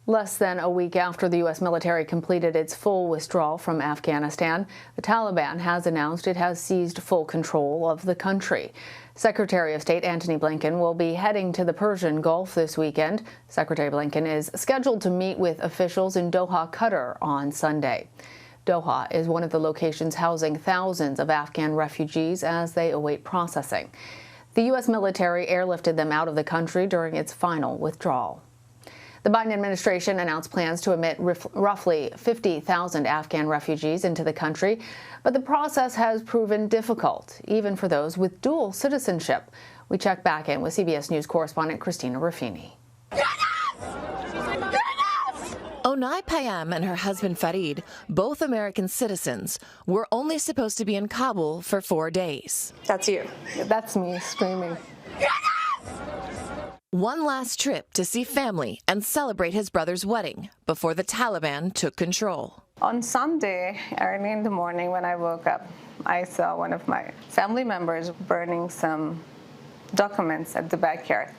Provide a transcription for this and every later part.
Less than a week after the U.S. military completed its full withdrawal from Afghanistan, the Taliban has announced it has seized full control of the country. Secretary of State Antony Blinken will be heading to the Persian Gulf this weekend. Secretary Blinken is scheduled to meet with officials in Doha, Qatar on Sunday. Doha is one of the locations housing thousands of Afghan refugees as they await processing. The U.S. military airlifted them out of the country during its final withdrawal. The Biden administration announced plans to admit roughly 50,000 Afghan refugees into the country, but the process has proven difficult, even for those with dual citizenship. We check back in with CBS News correspondent Christina Ruffini. Onai Payam and her husband Farid, both American citizens, were only supposed to be in Kabul for 4 days. That's you. That's me screaming. One last trip to see family and celebrate his brother's wedding before the Taliban took control. On Sunday, early in the morning when I woke up, I saw one of my family members burning some documents at the backyard.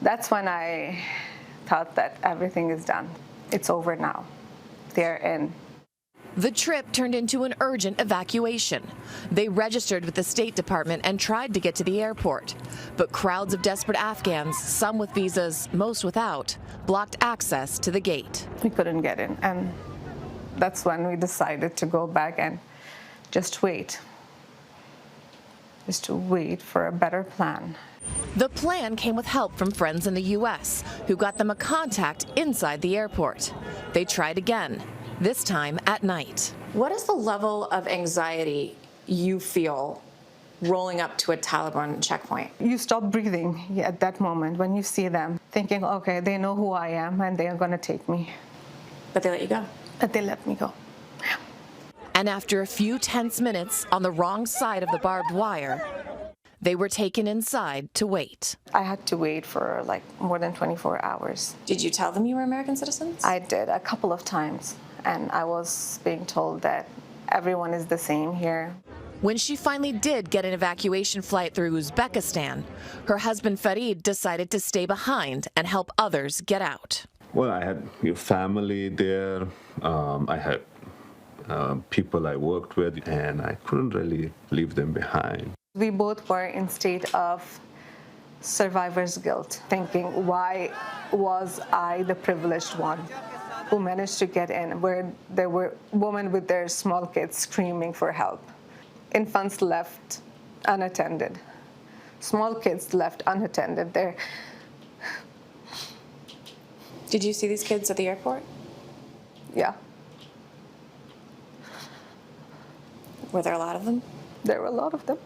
That's when I thought that everything is done. It's over now. They're in. The trip turned into an urgent evacuation. They registered with the State Department and tried to get to the airport. But crowds of desperate Afghans, some with visas, most without, blocked access to the gate. We couldn't get in, and that's when we decided to go back and just wait. Just to wait for a better plan. The plan came with help from friends in the U.S., who got them a contact inside the airport. They tried again, this time at night. What is the level of anxiety you feel rolling up to a Taliban checkpoint? You stop breathing at that moment when you see them, thinking, okay, they know who I am and they are going to take me. But they let you go? But they let me go. Yeah. And after a few tense minutes on the wrong side of the barbed wire, they were taken inside to wait. I had to wait for like more than 24 hours. Did you tell them you were American citizens? I did a couple of times, and I was being told that everyone is the same here. When she finally did get an evacuation flight through Uzbekistan, her husband Farid decided to stay behind and help others get out. Well, I had your family there. I had people I worked with, and I couldn't really leave them behind. We both were in state of survivor's guilt, thinking, why was I the privileged one who managed to get in, where there were women with their small kids screaming for help, infants left unattended, small kids left unattended. Did you see these kids at the airport? Yeah. Were there a lot of them? There were a lot of them.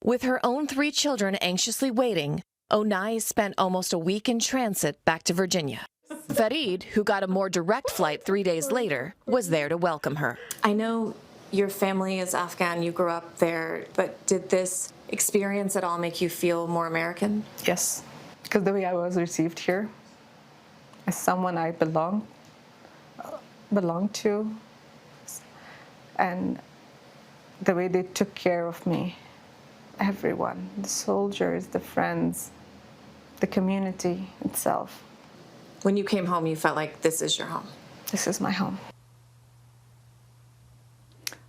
With her own 3 children anxiously waiting, Onai spent almost a week in transit back to Virginia. Farid, who got a more direct flight 3 days later, was there to welcome her. I know your family is Afghan, you grew up there, but did this experience at all make you feel more American? Yes, because the way I was received here, as someone I belong to, and the way they took care of me. Everyone, the soldiers, the friends, the community itself. When you came home, you felt like this is your home? This is my home.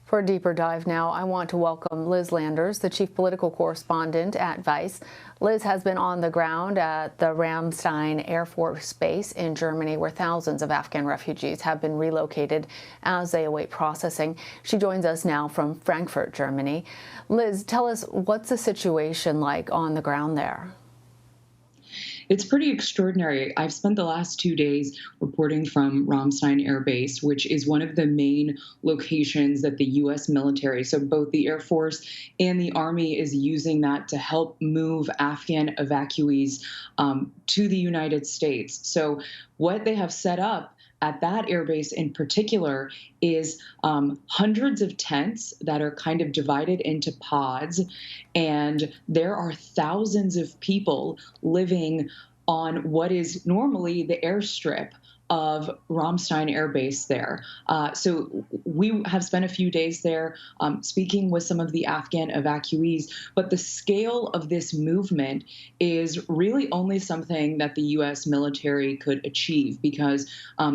For a deeper dive now, I want to welcome Lizlanders, the chief political correspondent at Vice. Liz has been on the ground at the Ramstein Air Force Base in Germany, where thousands of Afghan refugees have been relocated as they await processing. She joins us now from Frankfurt, Germany. Liz, tell us, what's the situation like on the ground there? It's pretty extraordinary. I've spent the last 2 days reporting from Ramstein Air Base, which is one of the main locations that the U.S. military, so both the Air Force and the Army, is using that to help move Afghan evacuees to the United States. So what they have set up at that airbase in particular is hundreds of tents that are kind of divided into pods, and there are thousands of people living on what is normally the airstrip of Ramstein Air Base there. So we have spent a few days there speaking with some of the Afghan evacuees, but the scale of this movement is really only something that the U.S. military could achieve, because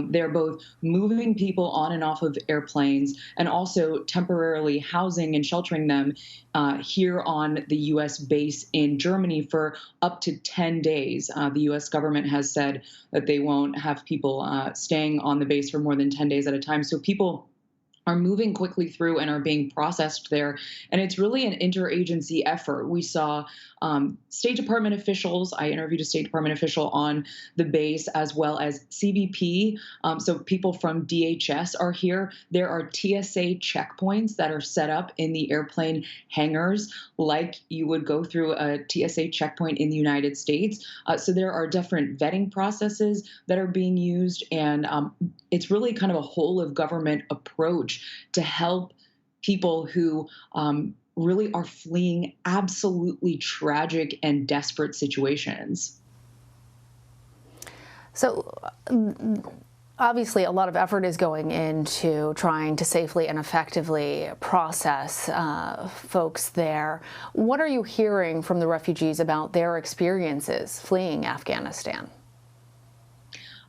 they're both moving people on and off of airplanes and also temporarily housing and sheltering them here on the U.S. base in Germany for up to 10 days. The U.S. government has said that they won't have people staying on the base for more than 10 days at a time. So people are moving quickly through and are being processed there. And it's really an interagency effort. We saw State Department officials. I interviewed a State Department official on the base, as well as CBP. So people from DHS are here. There are TSA checkpoints that are set up in the airplane hangars, like you would go through a TSA checkpoint in the United States. So there are different vetting processes that are being used. And it's really kind of a whole of government approach to help people who really are fleeing absolutely tragic and desperate situations. So obviously a lot of effort is going into trying to safely and effectively process folks there. What are you hearing from the refugees about their experiences fleeing Afghanistan?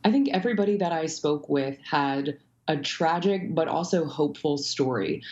I think everybody that I spoke with had a tragic but also hopeful story.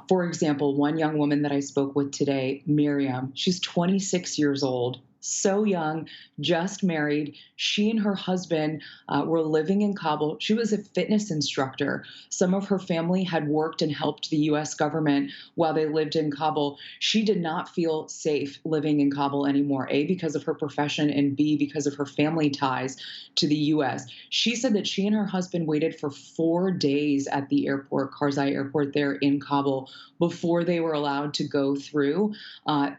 For example, one young woman that I spoke with today, Miriam, she's 26 years old, so young, just married. She and her husband were living in Kabul. She was a fitness instructor. Some of her family had worked and helped the U.S. government while they lived in Kabul. She did not feel safe living in Kabul anymore, A, because of her profession, and B, because of her family ties to the U.S. She said that she and her husband waited for 4 days at the airport, Karzai Airport there in Kabul, before they were allowed to go through.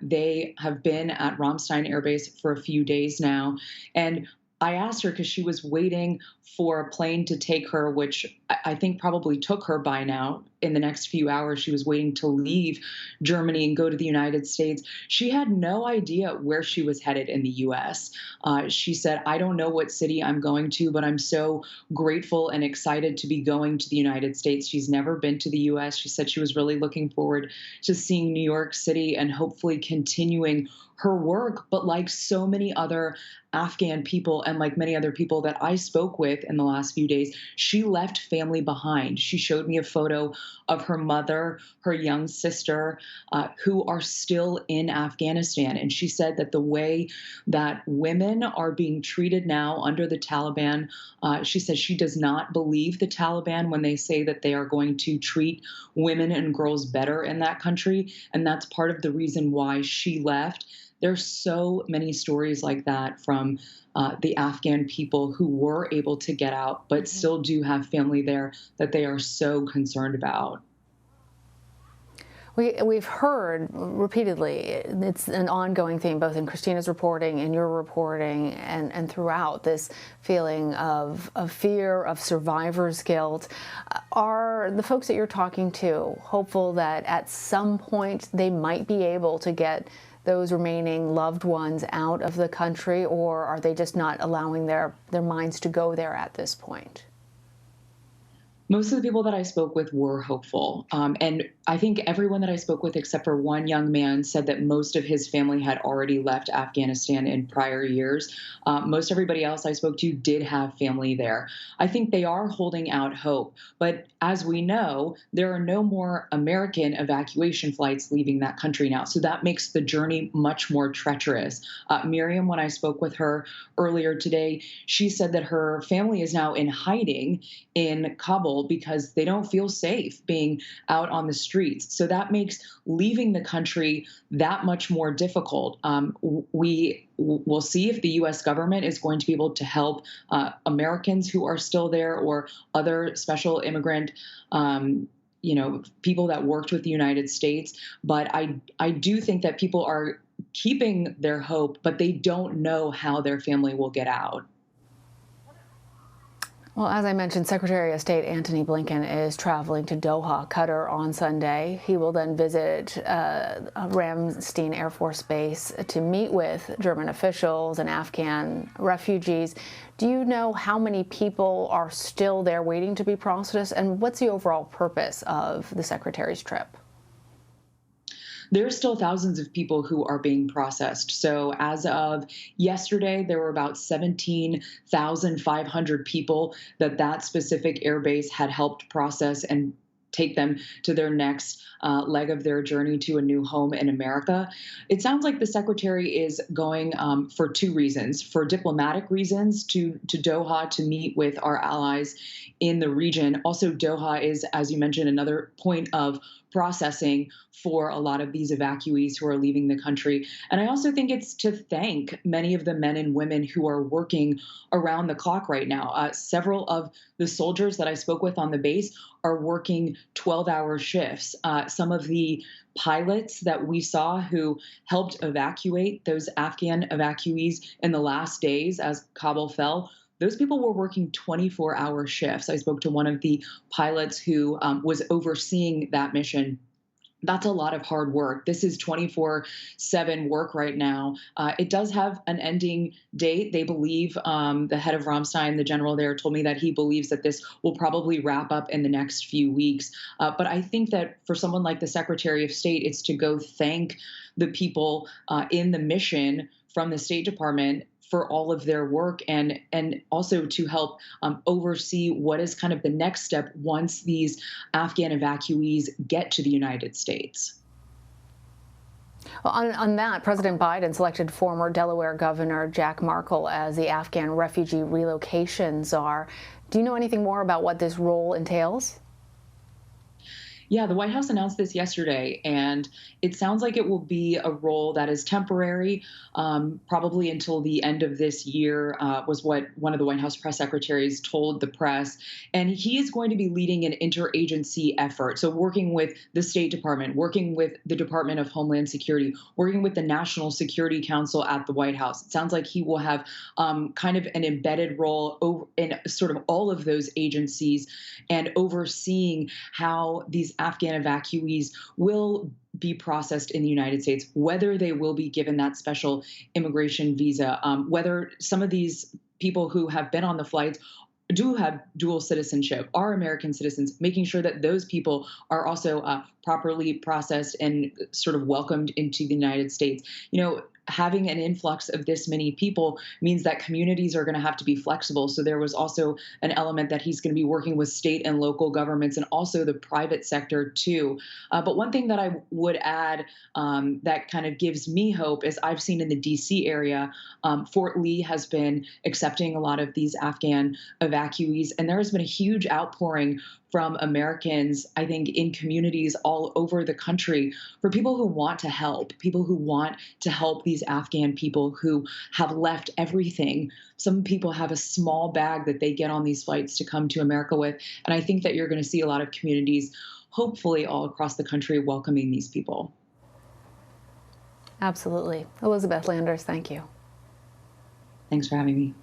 They have been at Ramstein Air Base for a few days now. And I asked her, because she was waiting for a plane to take her, which I think probably took her by now. In the next few hours, she was waiting to leave Germany and go to the United States. She had no idea where she was headed in the U.S. She said, I don't know what city I'm going to, but I'm so grateful and excited to be going to the United States. She's never been to the U.S. She said she was really looking forward to seeing New York City and hopefully continuing her work. But like so many other Afghan people and like many other people that I spoke with in the last few days, she left family behind. She showed me a photo of her mother, her young sister, who are still in Afghanistan. And she said that the way that women are being treated now under the Taliban, she says she does not believe the Taliban when they say that they are going to treat women and girls better in that country. And that's part of the reason why she left. There's so many stories like that from the Afghan people who were able to get out, but still do have family there that they are so concerned about. We've heard repeatedly, it's an ongoing theme, both in Christina's reporting, in your reporting, and throughout, this feeling of fear, of survivor's guilt. Are the folks that you're talking to hopeful that at some point they might be able to get those remaining loved ones out of the country, or are they just not allowing their minds to go there at this point? Most of the people that I spoke with were hopeful. And I think everyone that I spoke with, except for one young man, said that most of his family had already left Afghanistan in prior years. Most everybody else I spoke to did have family there. I think they are holding out hope. But as we know, there are no more American evacuation flights leaving that country now. So that makes the journey much more treacherous. Miriam, when I spoke with her earlier today, she said that her family is now in hiding in Kabul because they don't feel safe being out on the streets. So that makes leaving the country that much more difficult. We will see if the U.S. government is going to be able to help Americans who are still there, or other special immigrant people that worked with the United States. But I do think that people are keeping their hope, but they don't know how their family will get out. Well, as I mentioned, Secretary of State Antony Blinken is traveling to Doha, Qatar on Sunday. He will then visit Ramstein Air Force Base to meet with German officials and Afghan refugees. Do you know how many people are still there waiting to be processed, and what's the overall purpose of the Secretary's trip? There are still thousands of people who are being processed. So as of yesterday, there were about 17,500 people that specific airbase had helped process and take them to their next leg of their journey to a new home in America. It sounds like the Secretary is going for two reasons: for diplomatic reasons to Doha to meet with our allies in the region. Also, Doha is, as you mentioned, another point of processing for a lot of these evacuees who are leaving the country. And I also think it's to thank many of the men and women who are working around the clock right now. Several of the soldiers that I spoke with on the base are working 12-hour shifts. Some of the pilots that we saw who helped evacuate those Afghan evacuees in the last days as Kabul fell, those people were working 24-hour shifts. I spoke to one of the pilots who was overseeing that mission. That's a lot of hard work. This is 24/7 work right now. It does have an ending date. They believe, the head of Ramstein, the general there, told me that he believes that this will probably wrap up in the next few weeks. But I think that for someone like the Secretary of State, it's to go thank the people in the mission from the State Department for all of their work, and also to help oversee what is kind of the next step once these Afghan evacuees get to the United States. Well, on that, President Biden selected former Delaware Governor Jack Markle as the Afghan refugee relocation czar. Do you know anything more about what this role entails? Yeah, the White House announced this yesterday, and it sounds like it will be a role that is temporary, probably until the end of this year, was what one of the White House press secretaries told the press. And he is going to be leading an interagency effort. So working with the State Department, working with the Department of Homeland Security, working with the National Security Council at the White House. It sounds like he will have kind of an embedded role in sort of all of those agencies and overseeing how these Afghan evacuees will be processed in the United States, whether they will be given that special immigration visa, whether some of these people who have been on the flights do have dual citizenship, are American citizens, making sure that those people are also properly processed and sort of welcomed into the United States. You know, having an influx of this many people means that communities are going to have to be flexible. So there was also an element that he's going to be working with state and local governments and also the private sector too. But one thing that I would add that kind of gives me hope is I've seen in the DC area, Fort Lee has been accepting a lot of these Afghan evacuees, and there has been a huge outpouring from Americans, I think, in communities all over the country for people who want to help these Afghan people who have left everything. Some people have a small bag that they get on these flights to come to America with. And I think that you're going to see a lot of communities, hopefully all across the country, welcoming these people. Absolutely. Elizabeth Landers, thank you. Thanks for having me.